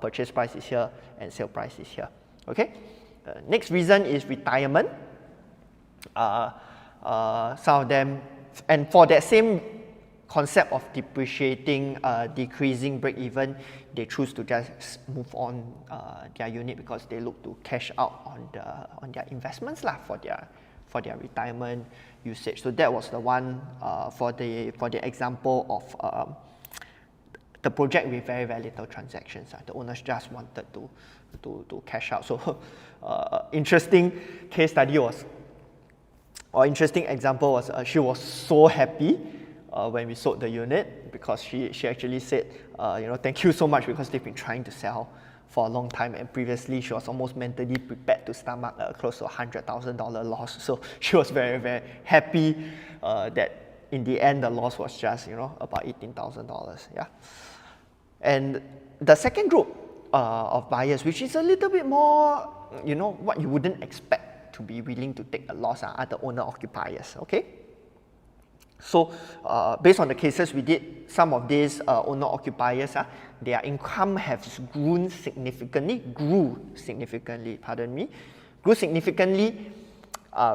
S1: purchase price is here and sale price is here. Okay. Next reason is retirement. Some of them, and for that same concept of decreasing break-even, they choose to just move on their unit because they look to cash out on their investments for their retirement usage. So that was the one for the example of the project with very, very little transactions. The owners just wanted to cash out. So interesting case study was, or interesting example was, she was so happy when we sold the unit, because she actually said, thank you so much, because they've been trying to sell for a long time, and previously she was almost mentally prepared to stomach close to $100,000 loss. So she was very, very happy that in the end the loss was just about $18,000. Yeah. And the second group of buyers, which is a little bit more, what you wouldn't expect to be willing to take a loss, are the owner-occupiers. Okay. So based on the cases we did, some of these owner-occupiers, their income has grew significantly,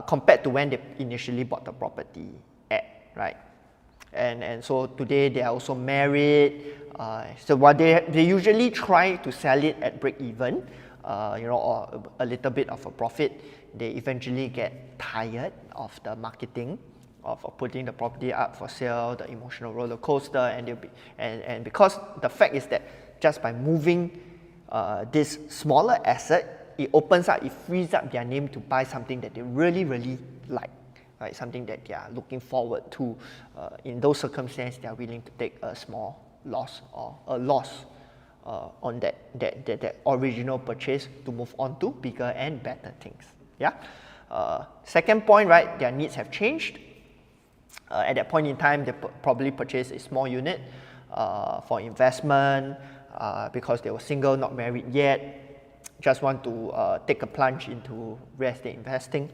S1: compared to when they initially bought the property right? And so today they are also married. So while they usually try to sell it at break even, or a little bit of a profit, they eventually get tired of the marketing, of putting the property up for sale, the emotional roller coaster, and because the fact is that just by moving this smaller asset, it frees up their name to buy something that they really, really like, right? Something that they are looking forward to. In those circumstances, they are willing to take a small loss or a loss on that original purchase to move on to bigger and better things. Yeah. Second point, right? Their needs have changed. At that point in time, they probably purchased a small unit for investment because they were single, not married yet, just want to take a plunge into real estate investing.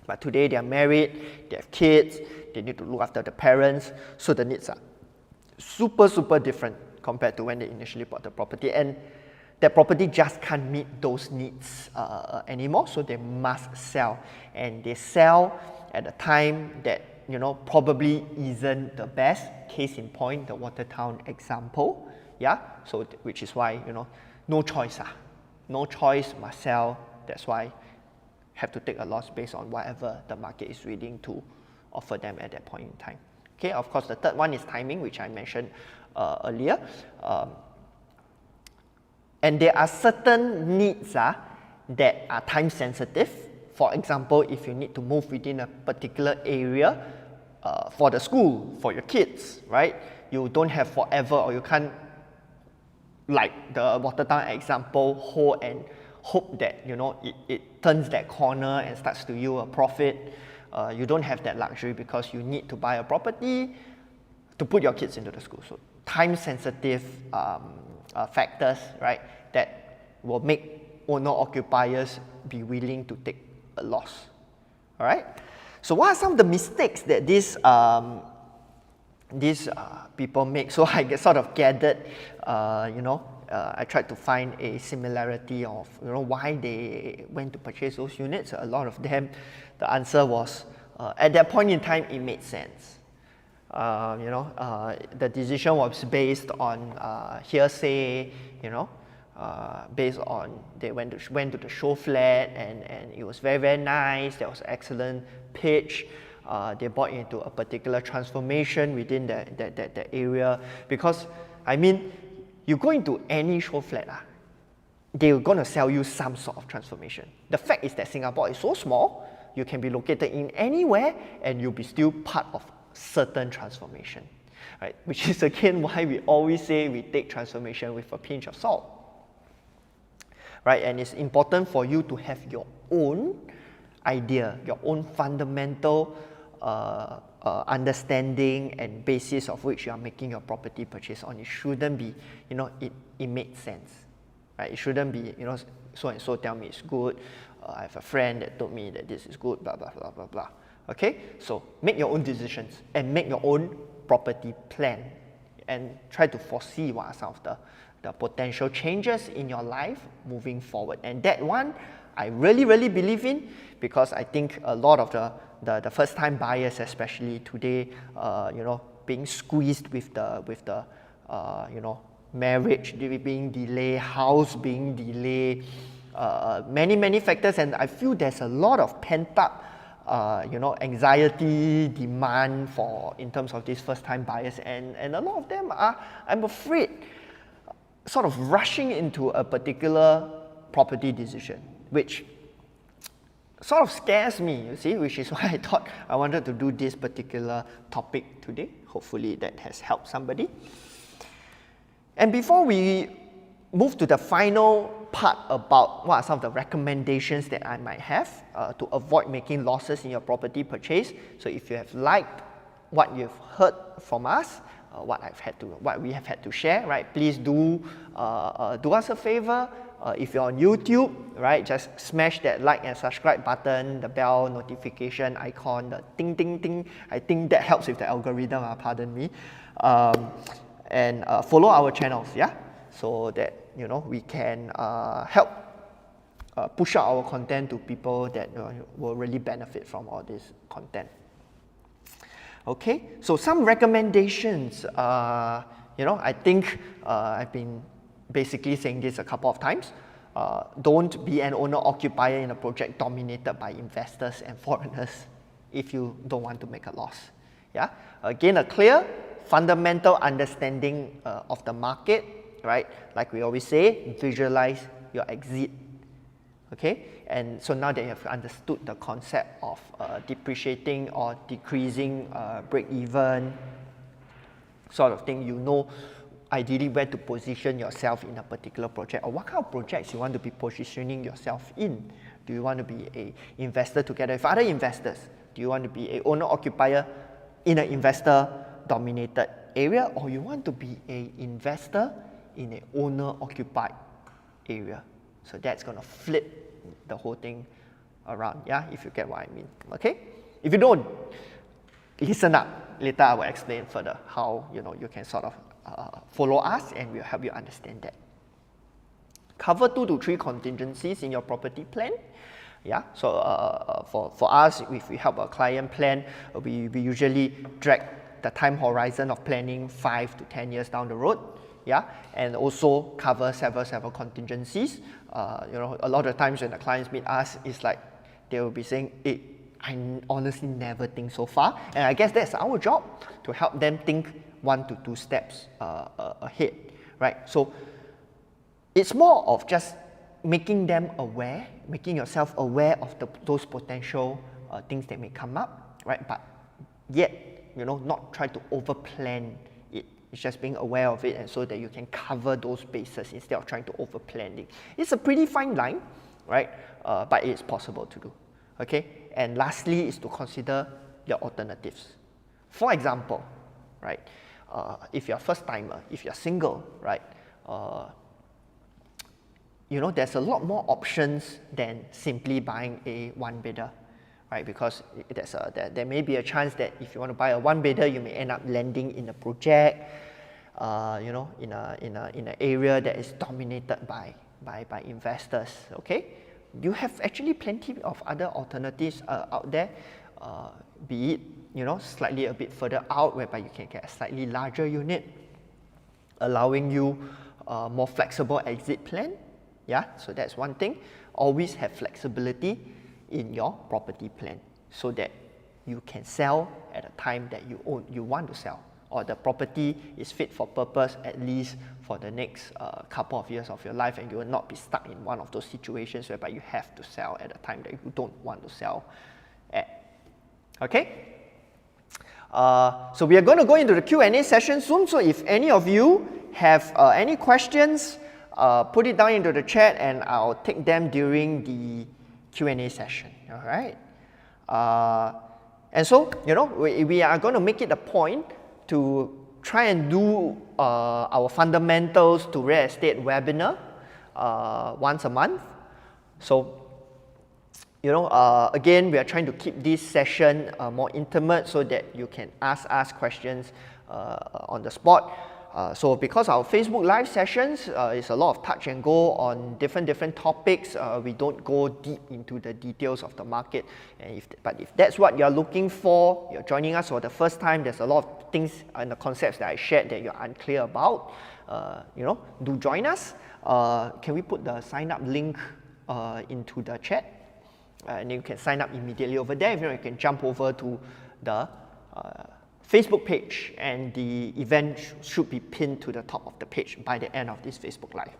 S1: But today they are married, they have kids, they need to look after the parents, so the needs are super, super different compared to when they initially bought the property. And that property just can't meet those needs anymore, so they must sell. And they sell at a time that probably isn't the best. Case in point, the Watertown example. Yeah, so which is why no choice. No choice, must sell. That's why have to take a loss based on whatever the market is willing to offer them at that point in time. Okay, of course, the third one is timing, which I mentioned earlier. And there are certain needs that are time sensitive. For example, if you need to move within a particular area for the school, for your kids, right? You don't have forever, or you can't, like the Watertown example, hold and hope that it turns that corner and starts to yield a profit. You don't have that luxury because you need to buy a property to put your kids into the school. So time sensitive factors, right, that will make owner-occupiers be willing to take a loss. All right. So what are some of the mistakes that these people make? So I sort of gathered, I tried to find a similarity of why they went to purchase those units. A lot of them, the answer was at that point in time it made sense. The decision was based on hearsay, based on they went to the show flat and it was very, very nice. There was excellent pitch. They bought into a particular transformation within that area, because I mean, you go into any show flat, they're going to sell you some sort of transformation. The fact is that Singapore is so small, you can be located in anywhere and you'll be still part of certain transformation, right? Which is again why we always say we take transformation with a pinch of salt, right? And it's important for you to have your own idea, your own fundamental understanding and basis of which you are making your property purchase on. It shouldn't be, it made sense, right? It shouldn't be, so and so tell me it's good. I have a friend that told me that this is good, blah, blah, blah, blah, blah. Okay, so make your own decisions and make your own property plan and try to foresee what are some of the potential changes in your life moving forward. And that one, I really, really believe in, because I think a lot of the first-time buyers, especially today, being squeezed with the marriage being delayed, house being delayed, many factors, and I feel there's a lot of pent up anxiety, demand in terms of these first time buyers, and a lot of them are, I'm afraid, sort of rushing into a particular property decision, which sort of scares me, you see, which is why I thought I wanted to do this particular topic today. Hopefully that has helped somebody. And before we move to the final part about what are some of the recommendations that I might have to avoid making losses in your property purchase. So if you have liked what you've heard from us, what we have had to share, right? Please do us a favor. If you're on YouTube, right, just smash that like and subscribe button, the bell notification icon, the ding ding ding. I think that helps with the algorithm, pardon me. And follow our channels, yeah, so that we can help push out our content to people that will really benefit from all this content. Okay, so some recommendations. I think I've been basically saying this a couple of times. Don't be an owner-occupier in a project dominated by investors and foreigners if you don't want to make a loss. Yeah, gain a clear fundamental understanding of the market, right? Like we always say, visualize your exit. Okay, and so now that you have understood the concept of depreciating or decreasing break-even sort of thing, ideally where to position yourself in a particular project, or what kind of projects you want to be positioning yourself in. Do you want to be an investor together with other investors? Do you want to be an owner-occupier in an investor-dominated area, or you want to be an investor in an owner-occupied area? So that's going to flip the whole thing around, yeah, if you get what I mean, okay? If you don't, listen up. Later I will explain further how you can sort of follow us, and we'll help you understand that. Cover 2 to 3 contingencies in your property plan. Yeah, so for us, if we help a client plan, we usually drag the time horizon of planning 5 to 10 years down the road. Yeah, and also cover several contingencies. A lot of times when the clients meet us, it's like they will be saying, hey, I honestly never think so far. And I guess that's our job, to help them think 1 to 2 steps ahead, right? So it's more of just making them aware, making yourself aware of those potential things that may come up, right? But yet, not try to overplan it. It's just being aware of it, and so that you can cover those bases instead of trying to overplan it. It's a pretty fine line, right? But it's possible to do, okay? And lastly is to consider your alternatives. For example, right? If you're a first timer, if you're single, right? There's a lot more options than simply buying a one bidder, right? Because there may be a chance that if you want to buy a one bidder, you may end up landing in a project, in an area that is dominated by investors. Okay, you have actually plenty of other alternatives out there, be it slightly a bit further out, whereby you can get a slightly larger unit, allowing you more flexible exit plan. Yeah, so that's one thing. Always have flexibility in your property plan, so that you can sell at a time that you want to sell, or the property is fit for purpose at least for the next couple of years of your life, and you will not be stuck in one of those situations whereby you have to sell at a time that you don't want to sell at. Okay? So we are going to go into the Q&A session soon, so if any of you have any questions, put it down into the chat and I'll take them during the Q&A session, all right? And so, we are going to make it a point to try and do our fundamentals to real estate webinar once a month. So, again, we are trying to keep this session more intimate so that you can ask us questions on the spot. So because our Facebook live sessions is a lot of touch and go on different topics, we don't go deep into the details of the market. And but if that's what you're looking for, you're joining us for the first time, there's a lot of things and the concepts that I shared that you're unclear about, do join us. Can we put the sign up link into the chat? And you can sign up immediately over there. If you can jump over to the Facebook page, and the event should be pinned to the top of the page by the end of this Facebook Live.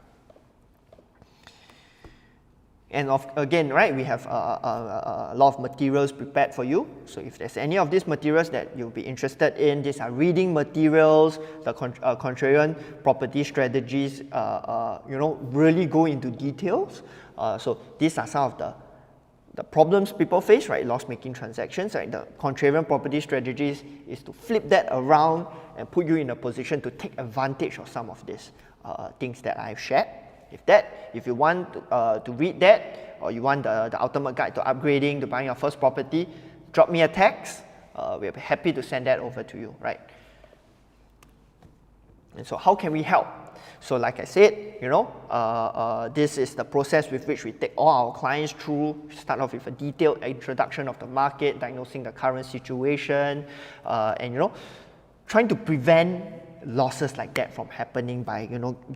S1: And again, right, we have a lot of materials prepared for you. So if there's any of these materials that you'll be interested in, these are reading materials, the Contrarian property strategies, really go into details. So these are some of the problems people face, right? Loss-making transactions, right? The Contrarian property strategies is to flip that around and put you in a position to take advantage of some of these things that I've shared. If you want to read that, or you want the ultimate guide to upgrading, to buying your first property, drop me a text. We'll be happy to send that over to you, right? And so how can we help? So like I said, this is the process with which we take all our clients through. Start off with a detailed introduction of the market, diagnosing the current situation, and trying to prevent losses like that from happening by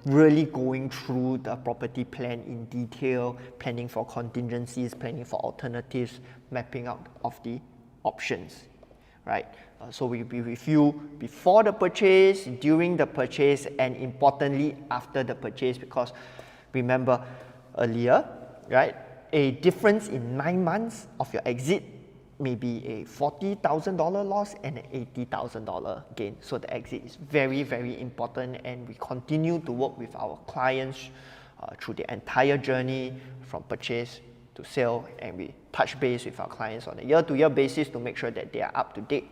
S1: really going through the property plan in detail, planning for contingencies, planning for alternatives, mapping out of the options, right? So we'll be with you before the purchase, during the purchase, and importantly after the purchase, because remember earlier, right, a difference in 9 months of your exit may be a $40,000 loss and an $80,000 gain. So the exit is very, very important, and we continue to work with our clients through the entire journey from purchase to sale, and we touch base with our clients on a year-to-year basis to make sure that they are up to date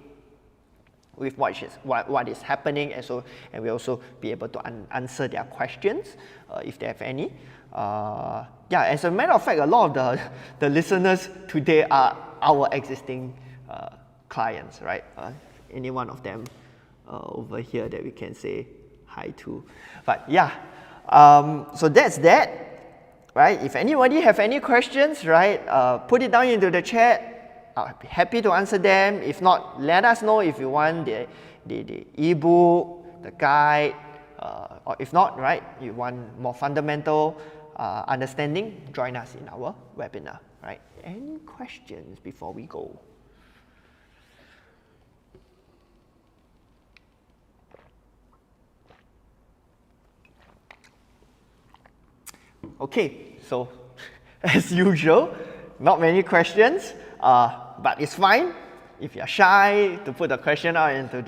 S1: with what is happening, and we also be able to answer their questions if they have any. As a matter of fact, a lot of the listeners today are our existing clients, right? Any one of them over here that we can say hi to. But so that's that, right? If anybody have any questions, right, put it down into the chat. I'll be happy to answer them. If not, let us know if you want the ebook, the guide, or if not, right, you want more fundamental understanding, join us in our webinar, right? Any questions before we go? Okay, so as usual, not many questions. But it's fine if you're shy to put the question out into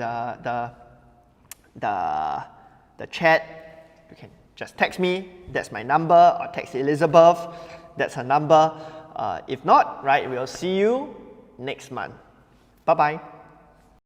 S1: the chat. You can just text me. That's my number, or text Elizabeth. That's her number. If not, right, we'll see you next month. Bye bye.